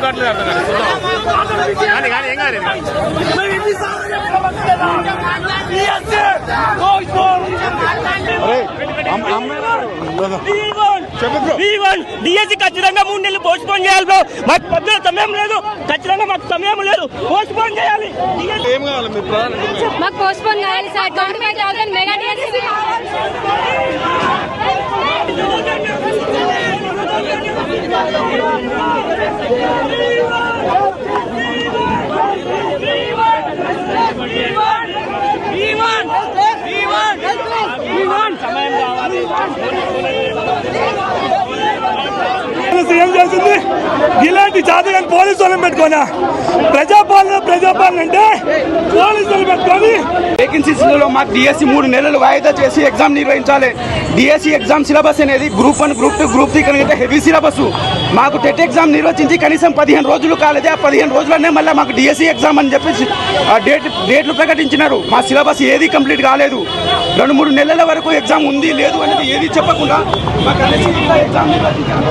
ఎందుకు అట్లేదు అర్థం కాదు కానీ ఏం కాదు డిఎస్సి ఖచ్చితంగా 3 నెలలు పోస్ట్ పోన్ చేయాలి బ్రో. మాకు పొద్దున సమయం లేదు, ఖచ్చితంగా మాకు సమయం లేదు, పోస్ట్ పోన్ చేయాలి. ఏం కావాలి మీరు మాకు పోస్ట్ పోన్ కావాలి సార్. 25,000 మెగా డిఎస్సి సీఎం చేసింది ఇలాంటి జాతకాన్ని పోలీసు వాళ్ళని పెట్టుకోనా? ప్రజాపాలన అంటే పోలీసులు పెట్టుకొని వేకెన్సీస్లో మాకు డిఎస్సి 3 నెలలు వాయిదా చేసి ఎగ్జామ్ నిర్వహించాలి. డిఎస్సి ఎగ్జామ్ సిలబస్ అనేది గ్రూప్ 1, గ్రూప్ 2, గ్రూప్ 3 కనుక హెవీ సిలబస్. మాకు టెట్ ఎగ్జామ్ నిర్వహించి కనీసం 15 రోజులు కాలేదు. ఆ 15 రోజులనే మళ్ళీ మాకు డిఎస్సి ఎగ్జామ్ అని చెప్పేసి డేట్లు ప్రకటించినారు. మా సిలబస్ ఏది కంప్లీట్ కాలేదు. 2-3 నెలల వరకు ఎగ్జామ్ ఉంది లేదు అనేది ఏది చెప్పకుండా మాకు ఎగ్జామ్ నిర్వహించారు.